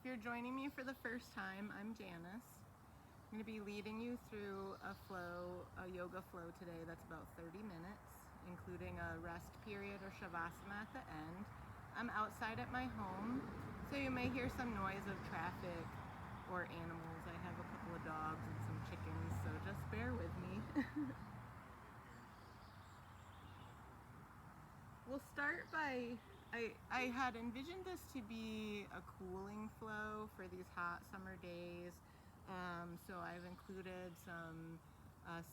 If you're joining me for the first time, I'm Janice. I'm going to be leading you through a yoga flow today that's about 30 minutes, including a rest period or shavasana at the end. I'm outside at my home, so you may hear some noise of traffic or animals. I have a couple of dogs and some chickens, so just bear with me. We'll start by, I had envisioned this to be a cooling flow for these hot summer days. So I've included some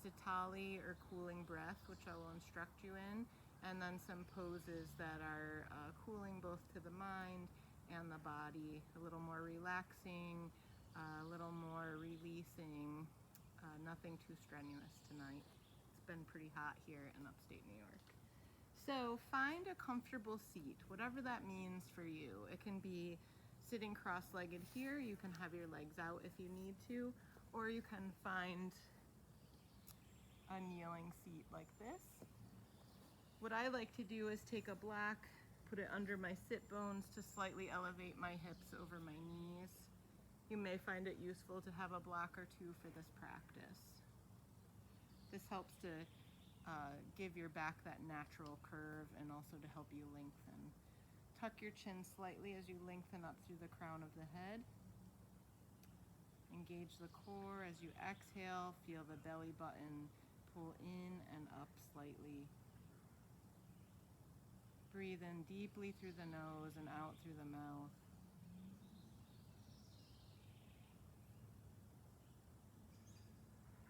sitali or cooling breath, which I will instruct you in, and then some poses that are cooling both to the mind and the body, a little more relaxing, a little more releasing, nothing too strenuous tonight. It's been pretty hot here in upstate New York. So find a comfortable seat, whatever that means for you. It can be sitting cross-legged here. You can have your legs out if you need to, or you can find a kneeling seat like this. What I like to do is take a block, put it under my sit bones to slightly elevate my hips over my knees. You may find it useful to have a block or two for this practice. This helps to give your back that natural curve and also to help you lengthen. Tuck your chin slightly as you lengthen up through the crown of the head. Engage the core as you exhale. Feel the belly button pull in and up slightly. Breathe in deeply through the nose and out through the mouth.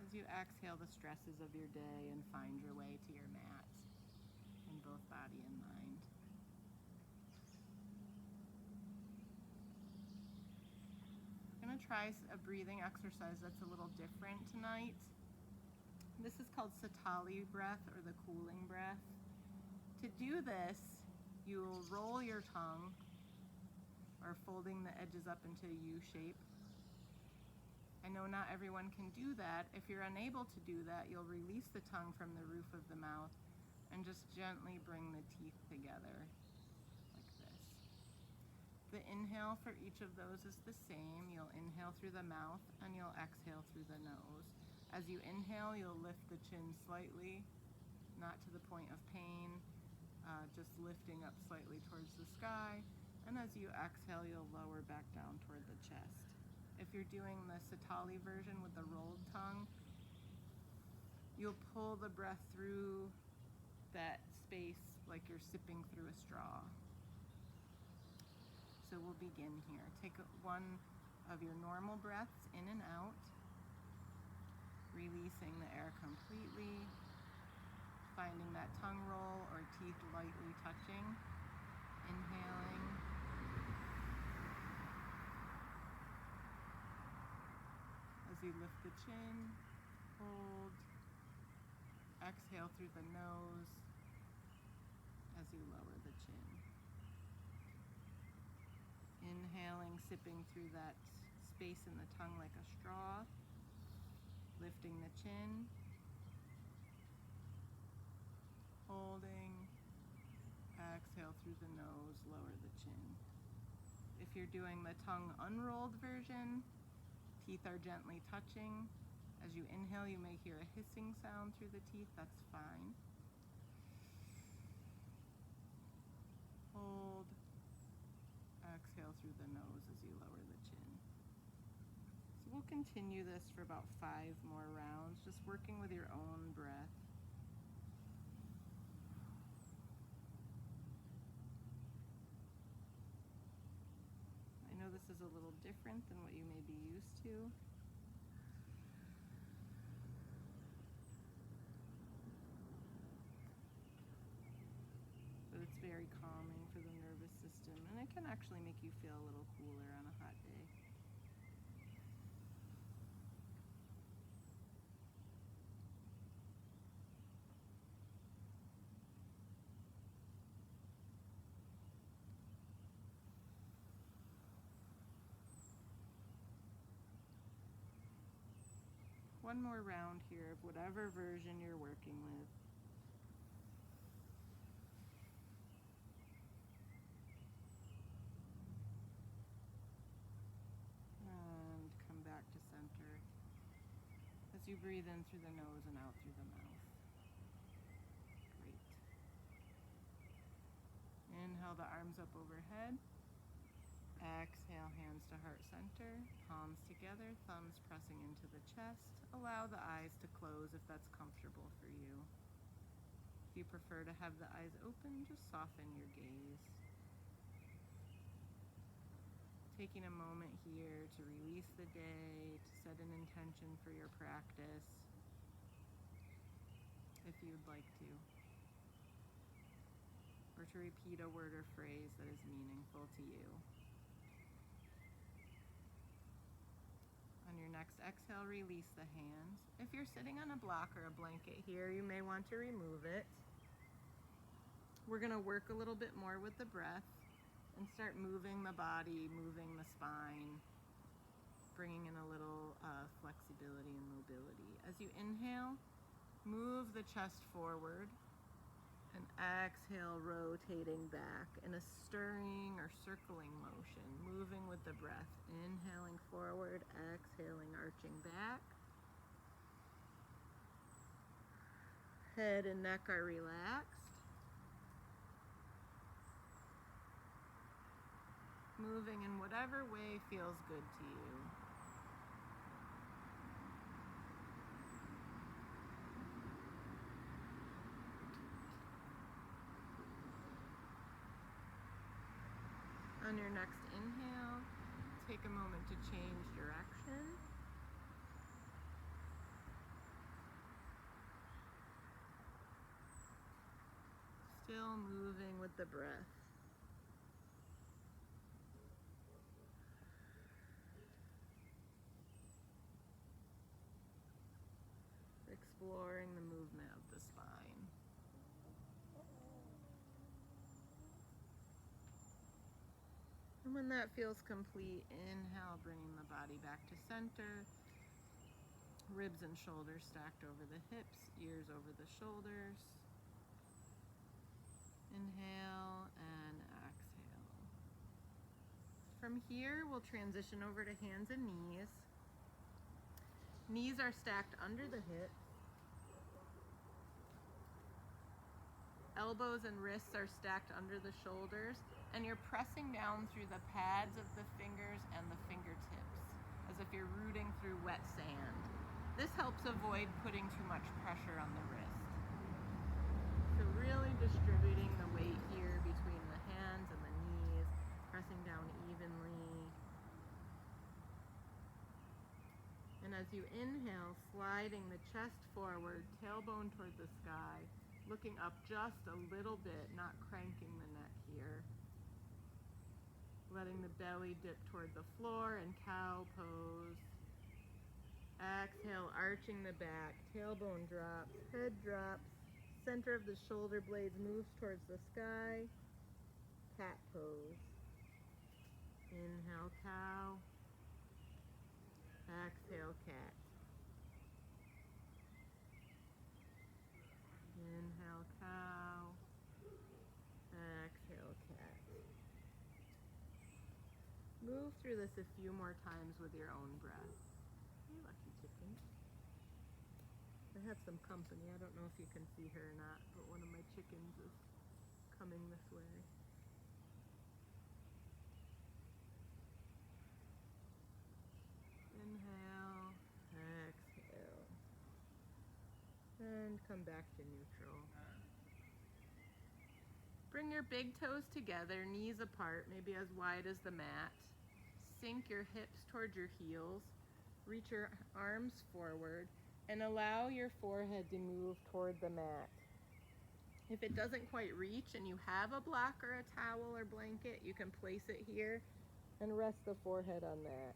As you exhale the stresses of your day and find your way to your mat in both body and mind. I'm going to try a breathing exercise that's a little different tonight. This is called sitali breath, or the cooling breath. To do this, you will roll your tongue, or folding the edges up into a U shape. I know not everyone can do that. If you're unable to do that, you'll release the tongue from the roof of the mouth and just gently bring the teeth together like this. The inhale for each of those is the same. You'll inhale through the mouth and you'll exhale through the nose. As you inhale, you'll lift the chin slightly, not to the point of pain, just lifting up slightly towards the sky. And as you exhale, you'll lower back down toward the chest. If you're doing the sitali version with the rolled tongue, you'll pull the breath through that space like you're sipping through a straw. So we'll begin here. Take one of your normal breaths in and out, releasing the air completely, finding that tongue roll or teeth lightly touching, inhaling. As you lift the chin, hold, exhale through the nose as you lower the chin. Inhaling, sipping through that space in the tongue like a straw, lifting the chin, holding, exhale through the nose, lower the chin. If you're doing the tongue unrolled version, teeth are gently touching. As you inhale, you may hear a hissing sound through the teeth. That's fine. Hold. Exhale through the nose as you lower the chin. So we'll continue this for about 5 more rounds, just working with your own breath. I know this is a little different than what you may be used to. But it's very calming for the nervous system, and it can actually make you feel a little cooler on a hot day. One more round here of whatever version you're working with. you breathe in through the nose and out through the mouth. Great. Inhale the arms up overhead. Exhale, hands to heart center, palms together, thumbs pressing into the chest. Allow the eyes to close if that's comfortable for you. If you prefer to have the eyes open, just soften your gaze. Taking a moment here to release the day, to set an intention for your practice, if you'd like to, or to repeat a word or phrase that is meaningful to you. On your next exhale, release the hands. If you're sitting on a block or a blanket here, you may want to remove it. We're going to work a little bit more with the breath and start moving the body, moving the spine, bringing in a little flexibility and mobility. As you inhale, move the chest forward, and exhale, rotating back in a stirring or circling motion, moving with the breath. Inhaling forward, exhaling, arching back. Head and neck are relaxed. Moving in whatever way feels good to you. On your next inhale, take a moment to change direction. Still moving with the breath. Exploring the movement of the spine. And when that feels complete, inhale, bringing the body back to center. Ribs and shoulders stacked over the hips, ears over the shoulders. Inhale and exhale. From here, we'll transition over to hands and knees. Knees are stacked under the hips. Elbows and wrists are stacked under the shoulders, and you're pressing down through the pads of the fingers and the fingertips, as if you're rooting through wet sand. This helps avoid putting too much pressure on the wrist. So really distributing the weight here between the hands and the knees, pressing down evenly. And as you inhale, sliding the chest forward, tailbone toward the sky, looking up just a little bit, not cranking the neck here. Letting the belly dip toward the floor in cow pose. Exhale, arching the back, tailbone drops, head drops, center of the shoulder blades moves towards the sky. Cat pose. Inhale, cow. Exhale, cat. Inhale, cow. Exhale, cat. Move through this a few more times with your own breath. Hey, lucky chicken. I have some company. I don't know if you can see her or not, but one of my chickens is coming this way. Inhale, exhale, and come back to neutral. Bring your big toes together, knees apart, maybe as wide as the mat. Sink your hips towards your heels. Reach your arms forward and allow your forehead to move toward the mat. If it doesn't quite reach and you have a block or a towel or blanket, you can place it here and rest the forehead on that.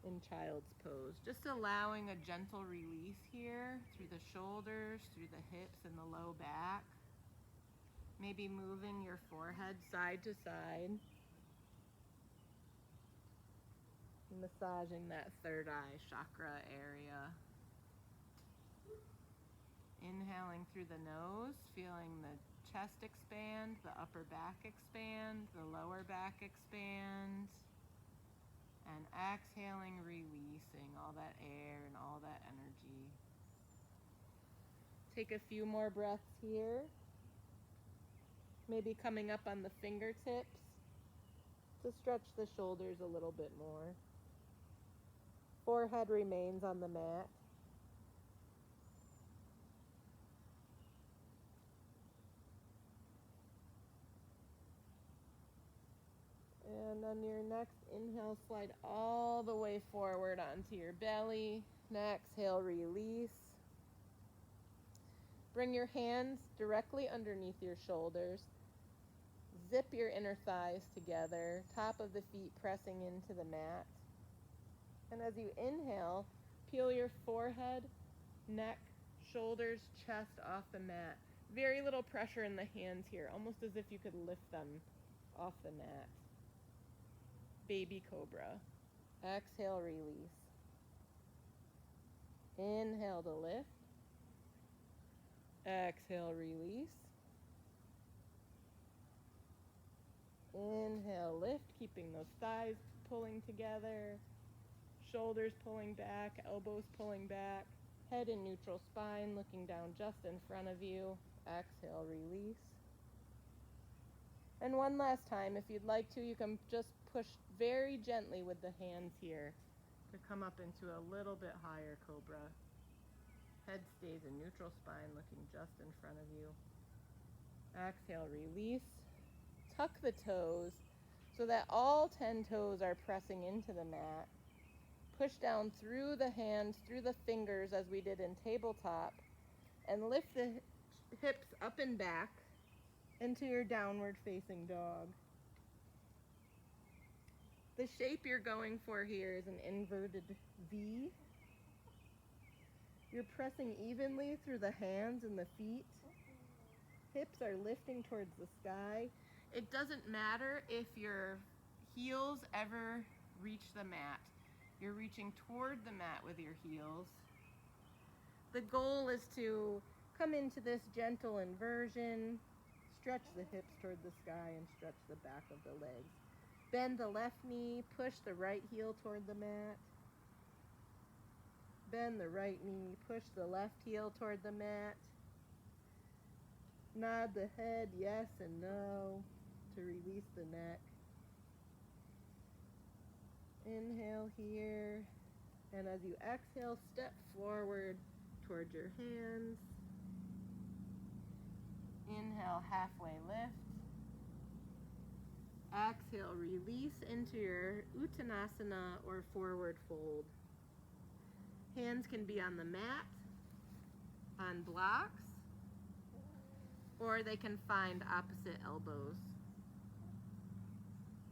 In child's pose, just allowing a gentle release here through the shoulders, through the hips and the low back. Maybe moving your forehead side to side. Massaging that third eye chakra area. Inhaling through the nose, feeling the chest expand, the upper back expand, the lower back expand. And exhaling, releasing all that air and all that energy. Take a few more breaths here. Maybe coming up on the fingertips to stretch the shoulders a little bit more. Forehead remains on the mat. And on your next inhale, slide all the way forward onto your belly. And exhale, release. Bring your hands directly underneath your shoulders. Zip your inner thighs together, top of the feet pressing into the mat. And as you inhale, peel your forehead, neck, shoulders, chest off the mat. Very little pressure in the hands here, almost as if you could lift them off the mat. Baby cobra. Exhale, release. Inhale to lift. Exhale, release. Inhale, lift, keeping those thighs pulling together, shoulders pulling back, elbows pulling back, head in neutral spine, looking down just in front of you. Exhale, release. And one last time, if you'd like to, you can just push very gently with the hands here to come up into a little bit higher cobra. Head stays in neutral spine, looking just in front of you. Exhale, release. Tuck the toes so that all 10 toes are pressing into the mat. Push down through the hands, through the fingers as we did in tabletop, and lift the hips up and back into your downward facing dog. The shape you're going for here is an inverted V. You're pressing evenly through the hands and the feet. Hips are lifting towards the sky. It doesn't matter if your heels ever reach the mat. You're reaching toward the mat with your heels. The goal is to come into this gentle inversion, stretch the hips toward the sky and stretch the back of the legs. Bend the left knee, push the right heel toward the mat. Bend the right knee, push the left heel toward the mat. Nod the head yes and no to release the neck. Inhale here, and as you exhale, step forward towards your hands. Inhale, halfway lift. Exhale, release into your Uttanasana or forward fold. Hands can be on the mat, on blocks, or they can find opposite elbows.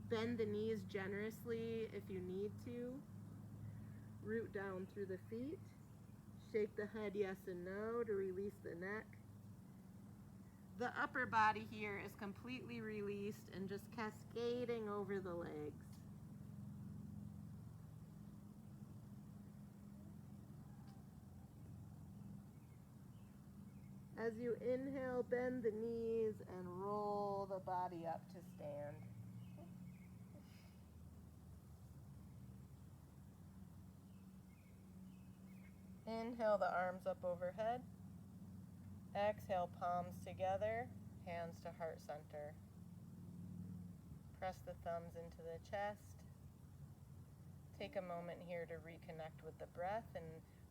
Bend the knees generously if you need to. Root down through the feet. Shake the head yes and no to release the neck. The upper body here is completely released and just cascading over the legs. As you inhale, bend the knees and roll the body up to stand. Inhale the arms up overhead. Exhale, palms together, hands to heart center. Press the thumbs into the chest. Take a moment here to reconnect with the breath and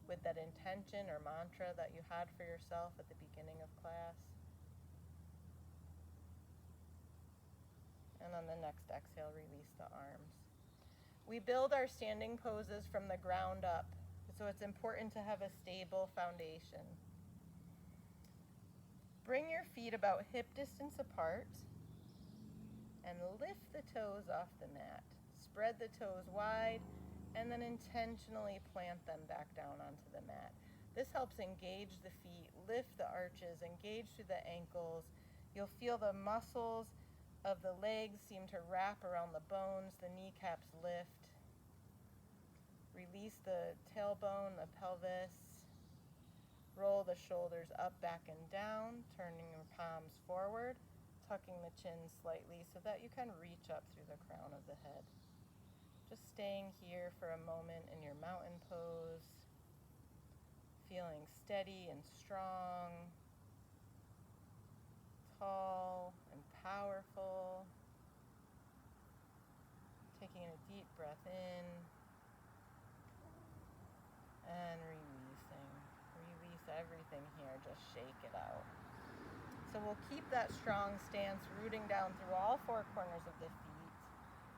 with that intention or mantra that you had for yourself at the beginning of class. And on the next exhale, release the arms. We build our standing poses from the ground up, so it's important to have a stable foundation. Bring your feet about hip distance apart and lift the toes off the mat. Spread the toes wide and then intentionally plant them back down onto the mat. This helps engage the feet, lift the arches, engage through the ankles. You'll feel the muscles of the legs seem to wrap around the bones, the kneecaps lift. Release the tailbone, the pelvis. Roll the shoulders up, back, and down, turning your palms forward, tucking the chin slightly so that you can reach up through the crown of the head. Just staying here for a moment in your mountain pose, feeling steady and strong, tall and powerful. Taking a deep breath in and releasing. Release everything here, just shake it out. So we'll keep that strong stance, rooting down through all four corners of the feet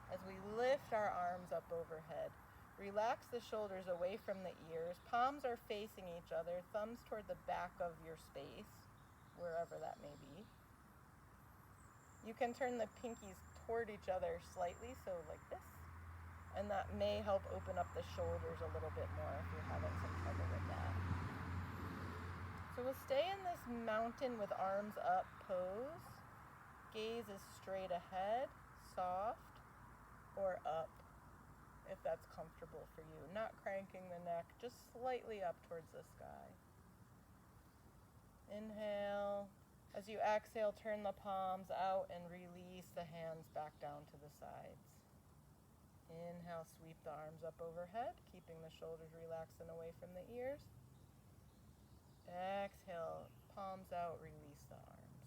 as we lift our arms up overhead. Relax the shoulders away from the ears. Palms are facing each other, thumbs toward the back of your space, wherever that may be. You can turn the pinkies toward each other slightly, so like this, and that may help open up the shoulders a little bit more if you're having some trouble with that. So we'll stay in this mountain with arms up pose. Gaze is straight ahead, soft, or up if that's comfortable for you. Not cranking the neck, just slightly up towards the sky. Inhale. As you exhale, turn the palms out and release the hands back down to the sides. Inhale, sweep the arms up overhead, keeping the shoulders relaxed and away from the ears. Exhale, palms out, release the arms.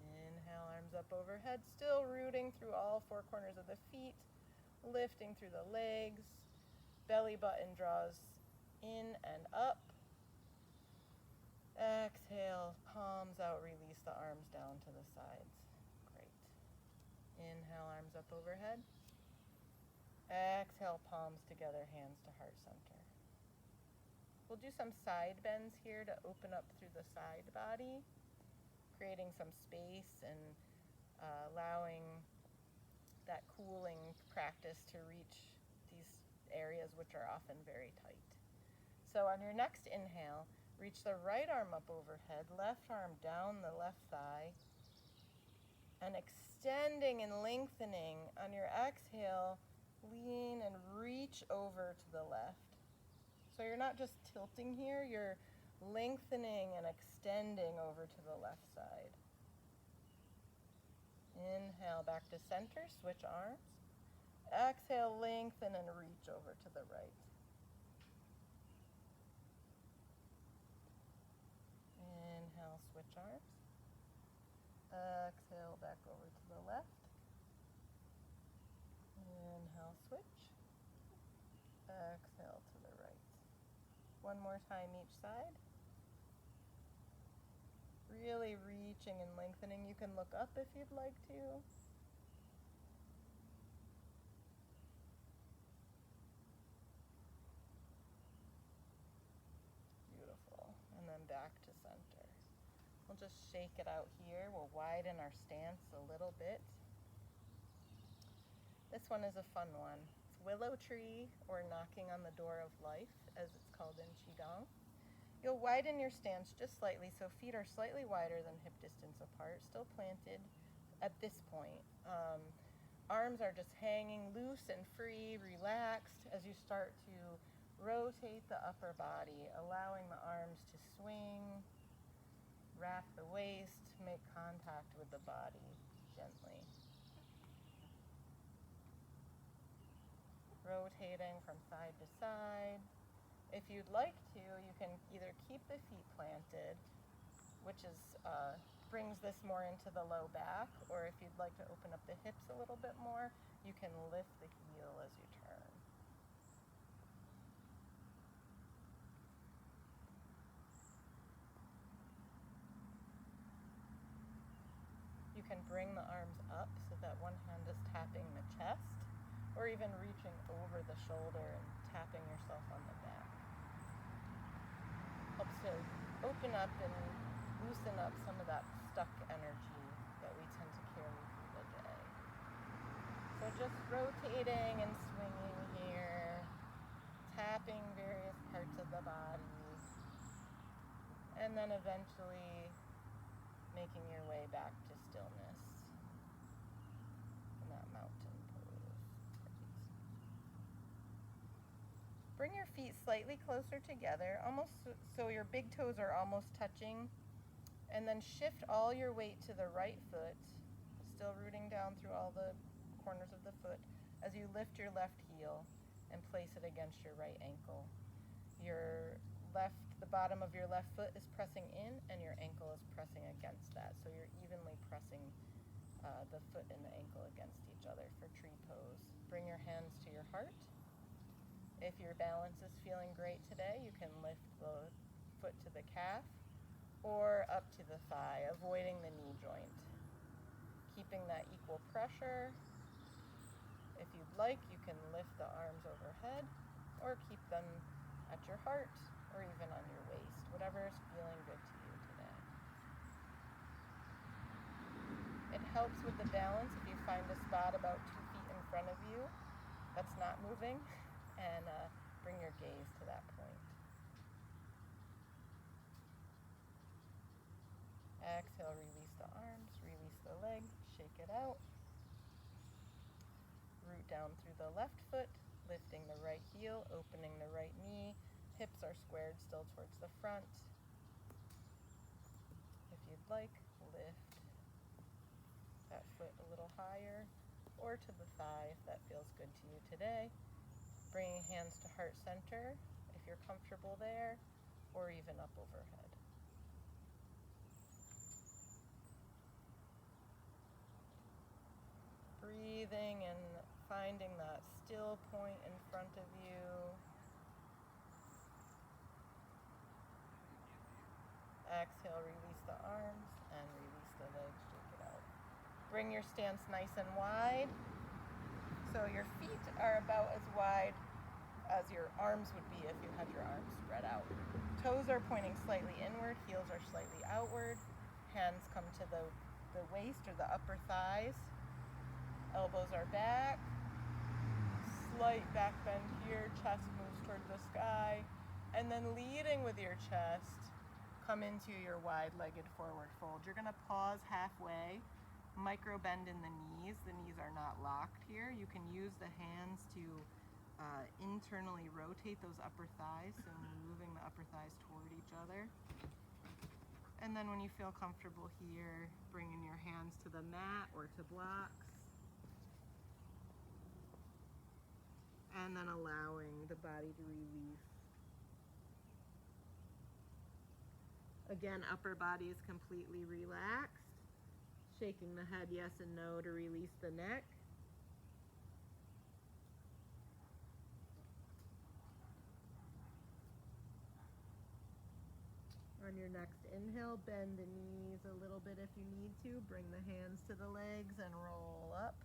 Inhale, arms up overhead, still rooting through all four corners of the feet, lifting through the legs. Belly button draws in and up. Exhale, palms out, release the arms down to the sides. Great. Inhale, arms up overhead. Exhale, palms together, hands to heart center. We'll do some side bends here to open up through the side body, creating some space and allowing that cooling practice to reach these areas which are often very tight. So on your next inhale, reach the right arm up overhead, left arm down the left thigh, and extending and lengthening. On your exhale, lean and reach over to the left. So you're not just tilting here, you're lengthening and extending over to the left side. Inhale, back to center, switch arms. Exhale, lengthen and reach over to the right. Inhale, switch arms. Exhale, back over to the left. Inhale, switch. Exhale to the right. One more time each side. Really reaching and lengthening. You can look up if you'd like to. Beautiful. And then back to center. We'll just shake it out here. We'll widen our stance a little bit. This one is a fun one. It's willow tree, or knocking on the door of life, as it's called in Qigong. You'll widen your stance just slightly, so feet are slightly wider than hip distance apart, still planted at this point. Arms are just hanging loose and free, relaxed as you start to rotate the upper body, allowing the arms to swing, wrap the waist, make contact with the body gently. Rotating from side to side. If you'd like to, you can either keep the feet planted, which is brings this more into the low back, or if you'd like to open up the hips a little bit more, you can lift the heel as you turn. You can bring the arms up so that one hand is tapping the chest, or even reaching over the shoulder and tapping yourself on the back. Helps to open up and loosen up some of that stuck energy that we tend to carry through the day. So just rotating and swinging here, tapping various parts of the body, and then eventually making your way back to stillness in that mountain pose. Bring your feet slightly closer together, almost so your big toes are almost touching, and then shift all your weight to the right foot, still rooting down through all the corners of the foot, as you lift your left heel and place it against your right ankle. The bottom of your left foot is pressing in and your ankle is pressing against that. So you're evenly pressing the foot and the ankle against each other for tree pose. Bring your hands to your heart. If your balance is feeling great today, you can lift the foot to the calf or up to the thigh, avoiding the knee joint. Keeping that equal pressure. If you'd like, you can lift the arms overhead or keep them at your heart or even on your waist, whatever is feeling good to you today. It helps with the balance if you find a spot about 2 feet in front of you that's not moving, and bring your gaze to that point. Exhale, release the arms, release the leg, shake it out. Root down through the left foot, lifting the right heel, opening the right knee. Hips are squared still towards the front. If you'd like, lift that foot a little higher or to the thigh if that feels good to you today. Bringing hands to heart center if you're comfortable there, or even up overhead. Breathing and finding that still point in front of you. Exhale, release the arms and release the legs, shake it out. Bring your stance nice and wide. So your feet are about as wide as your arms would be if you had your arms spread out. Toes are pointing slightly inward, heels are slightly outward. Hands come to the waist or the upper thighs. Elbows are back. Slight back bend here, chest moves toward the sky. And then leading with your chest, come into your wide-legged forward fold. You're gonna pause halfway, micro bend in the knees. The knees are not locked here. You can use the hands to internally rotate those upper thighs, so moving the upper thighs toward each other. And then when you feel comfortable here, bringing your hands to the mat or to blocks. And then allowing the body to release. Again, upper body is completely relaxed. Shaking the head yes and no to release the neck. On your next inhale, bend the knees a little bit if you need to. Bring the hands to the legs and roll up.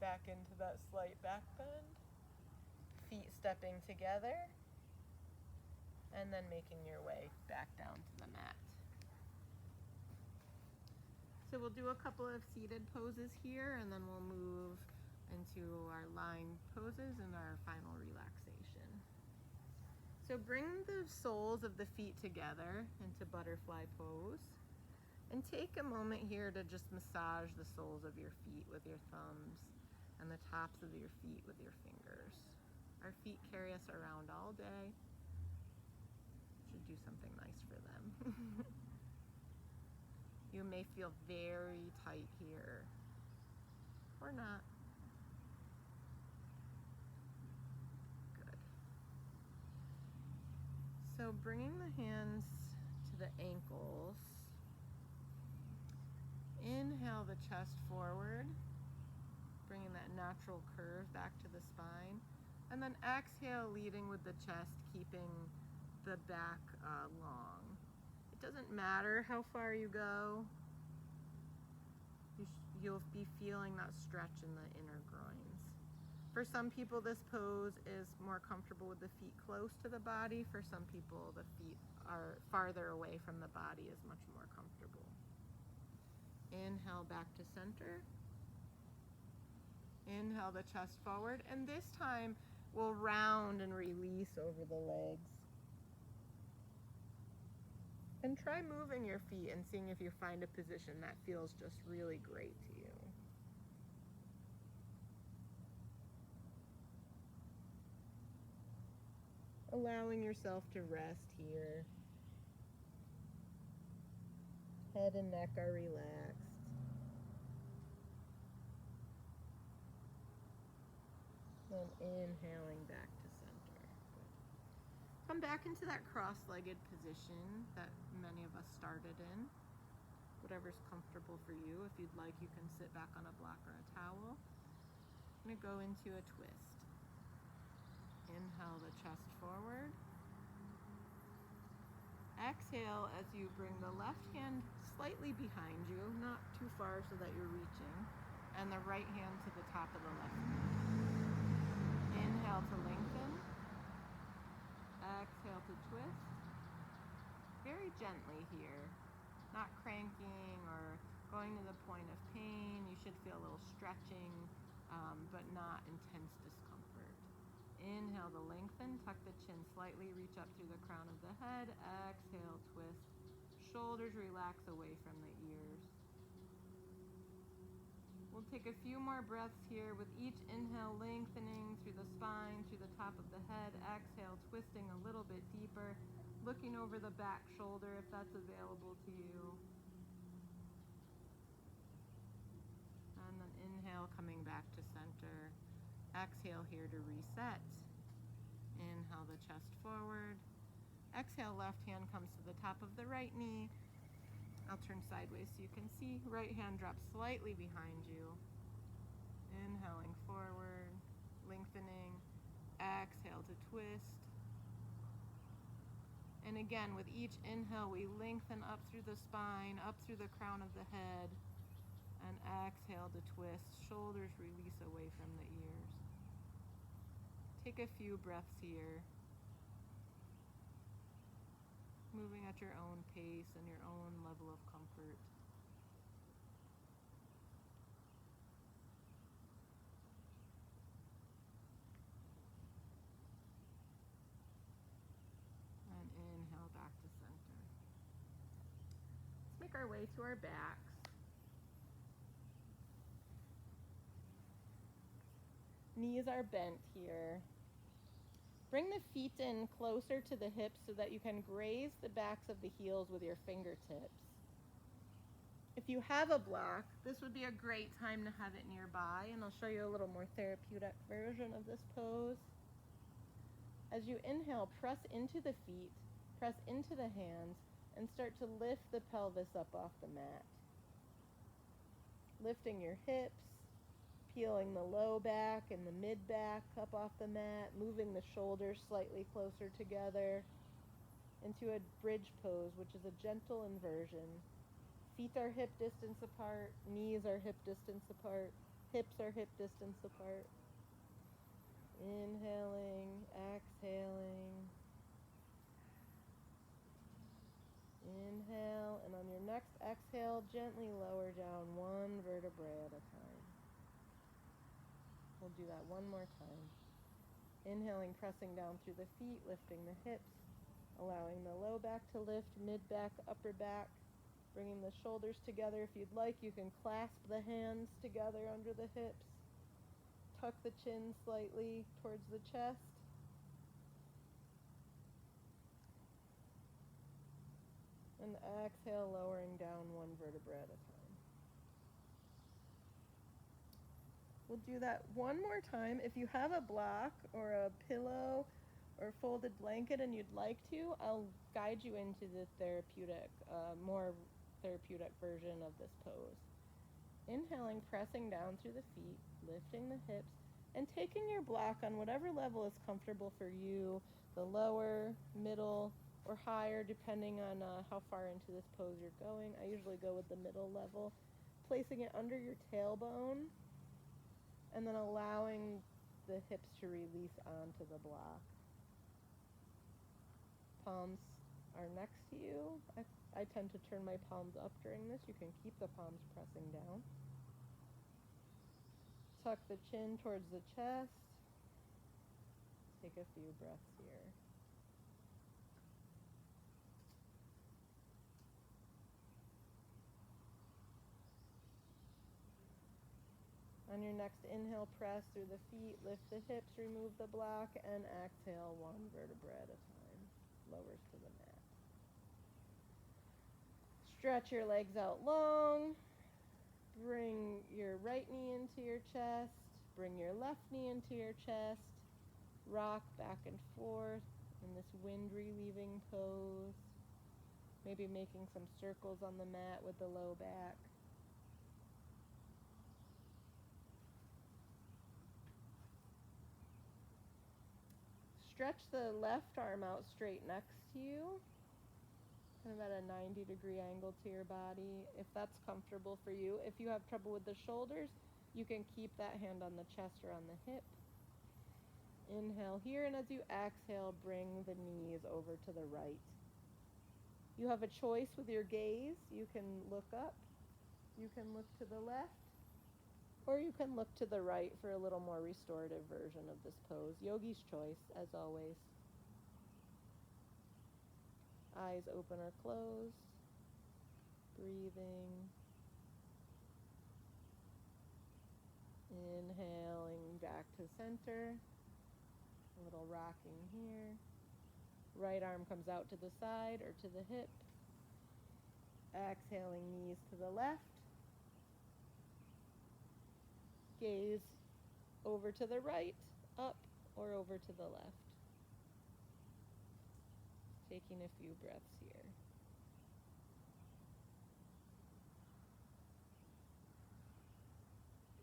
Back into that slight back bend. Feet stepping together. And then making your way back down to the mat. So we'll do a couple of seated poses here, and then we'll move into our lying poses and our final relaxation. So bring the soles of the feet together into butterfly pose. And take a moment here to just massage the soles of your feet with your thumbs and the tops of your feet with your fingers. Our feet carry us around all day. Should do something nice for them. You may feel very tight here, or not. Good. So bringing the hands to the ankles. Inhale the chest forward, bringing that natural curve back to the spine. And then exhale, leading with the chest, keeping the back long. It doesn't matter how far you go. You'll be feeling that stretch in the inner groins. For some people, this pose is more comfortable with the feet close to the body. For some people, the feet are farther away from the body is much more comfortable. Inhale back to center. Inhale the chest forward, and this time we'll round and release over the legs. And try moving your feet and seeing if you find a position that feels just really great to you. Allowing yourself to rest here. Head and neck are relaxed. Then inhaling back to center. Good. Come back into that cross-legged position that many of us started in. Whatever's comfortable for you. If you'd like, you can sit back on a block or a towel. I'm going to go into a twist. Inhale the chest forward. Exhale as you bring the left hand slightly behind you, not too far so that you're reaching, and the right hand to the top of the left knee. Inhale to lengthen. Exhale to twist. Very gently here, not cranking or going to the point of pain. You should feel a little stretching, but not intense discomfort. Inhale to lengthen, tuck the chin slightly, reach up through the crown of the head. Exhale, twist. Shoulders relax away from the ears. We'll take a few more breaths here with each inhale lengthening through the spine, through the top of the head. Exhale, twisting a little bit deeper, looking over the back shoulder if that's available to you. And then inhale, coming back to center. Exhale here to reset. Inhale the chest forward. Exhale, left hand comes to the top of the right knee. I'll turn sideways so you can see. Right hand drops slightly behind you. Inhaling forward, lengthening. Exhale to twist. And again, with each inhale, we lengthen up through the spine, up through the crown of the head. And exhale to twist. Shoulders release away from the ears. Take a few breaths here. Moving at your own pace and your own level of comfort. And inhale back to center. Let's make our way to our backs. Knees are bent here. Bring the feet in closer to the hips so that you can graze the backs of the heels with your fingertips. If you have a block, this would be a great time to have it nearby, and I'll show you a little more therapeutic version of this pose. As you inhale, press into the feet, press into the hands, and start to lift the pelvis up off the mat. Lifting your hips, peeling the low back and the mid back up off the mat, moving the shoulders slightly closer together into a bridge pose, which is a gentle inversion. Feet are hip distance apart, knees are hip distance apart, hips are hip distance apart. Inhaling, exhaling. Inhale, and on your next exhale, gently lower down one vertebrae at a time. We'll do that one more time. Inhaling, pressing down through the feet, lifting the hips, allowing the low back to lift, mid back, upper back, bringing the shoulders together. If you'd like, you can clasp the hands together under the hips. Tuck the chin slightly towards the chest. And exhale, lowering down one vertebra at a time. We'll do that one more time. If you have a block or a pillow or folded blanket and you'd like to, I'll guide you into the more therapeutic version of this pose. Inhaling, pressing down through the feet, lifting the hips, and taking your block on whatever level is comfortable for you, the lower, middle, or higher, depending on how far into this pose you're going. I usually go with the middle level. Placing it under your tailbone, and then allowing the hips to release onto the block. Palms are next to you. I tend to turn my palms up during this. You can keep the palms pressing down. Tuck the chin towards the chest. Take a few breaths here. On your next inhale, press through the feet, lift the hips, remove the block, and exhale one vertebra at a time. Lowers to the mat. Stretch your legs out long. Bring your right knee into your chest. Bring your left knee into your chest. Rock back and forth in this wind relieving pose. Maybe making some circles on the mat with the low back. Stretch the left arm out straight next to you, kind of at a 90-degree angle to your body, if that's comfortable for you. If you have trouble with the shoulders, you can keep that hand on the chest or on the hip. Inhale here, and as you exhale, bring the knees over to the right. You have a choice with your gaze. You can look up, you can look to the left, or you can look to the right for a little more restorative version of this pose. Yogi's choice, as always. Eyes open or closed. Breathing. Inhaling back to center. A little rocking here. Right arm comes out to the side or to the hip. Exhaling, knees to the left. Gaze over to the right, up, or over to the left. Taking a few breaths here.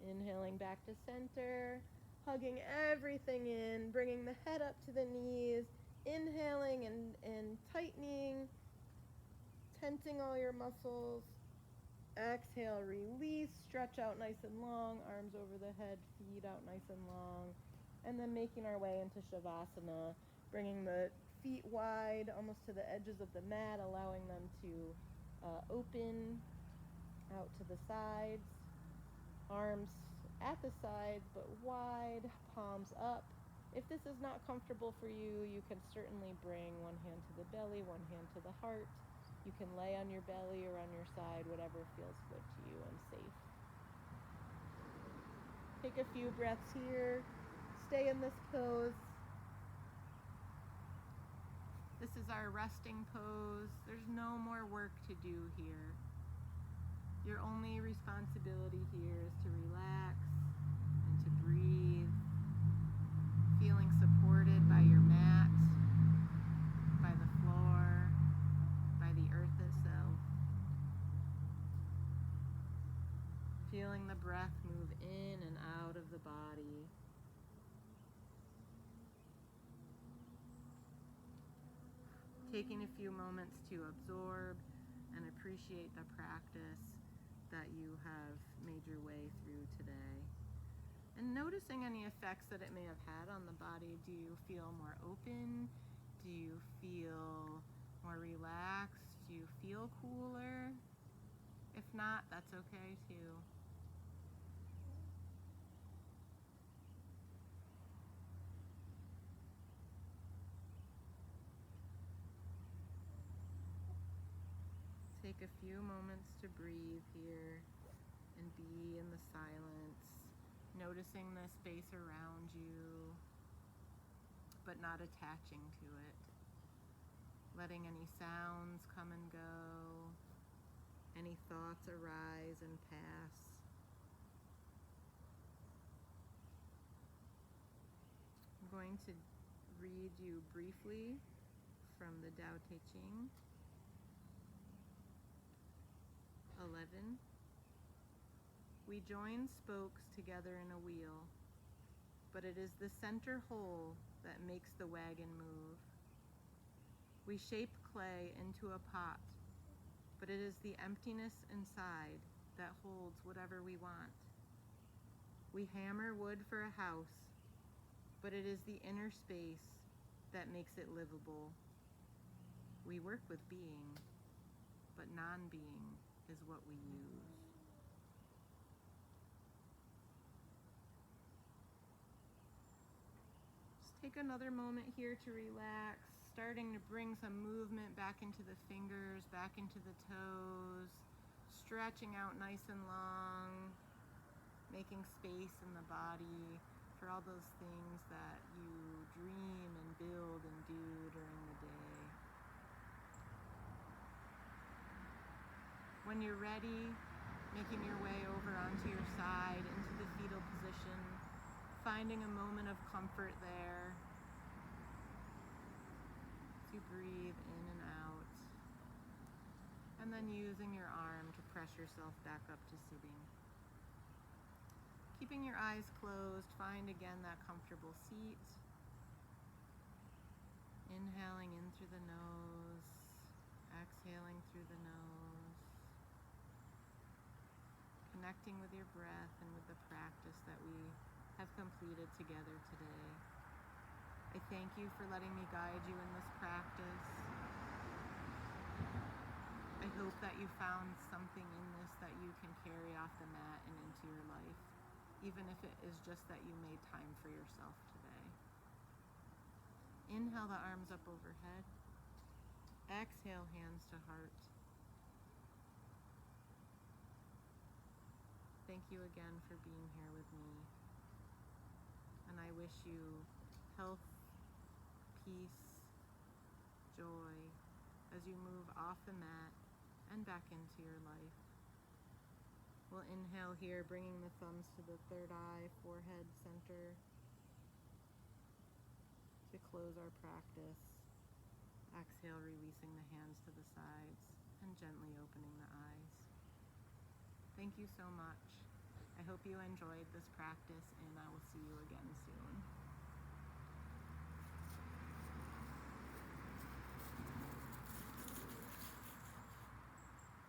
Inhaling back to center, hugging everything in, bringing the head up to the knees, inhaling and tightening, tensing all your muscles. Exhale, release, stretch out nice and long, arms over the head, feet out nice and long, and then making our way into Shavasana, bringing the feet wide, almost to the edges of the mat, allowing them to open out to the sides, arms at the sides but wide, palms up. If this is not comfortable for you, you can certainly bring one hand to the belly, one hand to the heart. You can lay on your belly or on your side, whatever feels good to you and safe. Take a few breaths here. Stay in this pose. This is our resting pose. There's no more work to do here. Your only responsibility here is to relax and to breathe, feeling supported by your mat, by the floor, by the earth itself. Feeling the breath move in and out of the body. Taking a few moments to absorb and appreciate the practice that you have made your way through today. And noticing any effects that it may have had on the body. Do you feel more open? Do you feel more relaxed? Do you feel cooler? If not, that's okay too. Take a few moments to breathe here and be in the silence, noticing the space around you, but not attaching to it. Letting any sounds come and go, any thoughts arise and pass. I'm going to read you briefly from the Tao Te Ching. 11. We join spokes together in a wheel, but it is the center hole that makes the wagon move. We shape clay into a pot, but it is the emptiness inside that holds whatever we want. We hammer wood for a house, but it is the inner space that makes it livable. We work with being, but non-being is what we use. Just take another moment here to relax, starting to bring some movement back into the fingers, back into the toes, stretching out nice and long, making space in the body for all those things that you dream and build and do during the day. When you're ready, making your way over onto your side into the fetal position, Finding a moment of comfort there as you breathe in and out. And then using your arm to press yourself back up to sitting. Keeping your eyes closed, find again that comfortable seat. Inhaling in through the nose, exhaling through the nose. Connecting with your breath and with the practice that we have completed together today. I thank you for letting me guide you in this practice. I hope that you found something in this that you can carry off the mat and into your life, even if it is just that you made time for yourself today. Inhale the arms up overhead. Exhale, hands to heart. Thank you again for being here with me. And I wish you health, peace, joy as you move off the mat and back into your life. We'll inhale here, bringing the thumbs to the third eye, forehead center to close our practice. Exhale, releasing the hands to the sides and gently opening the eyes. Thank you so much. I hope you enjoyed this practice, and I will see you again soon.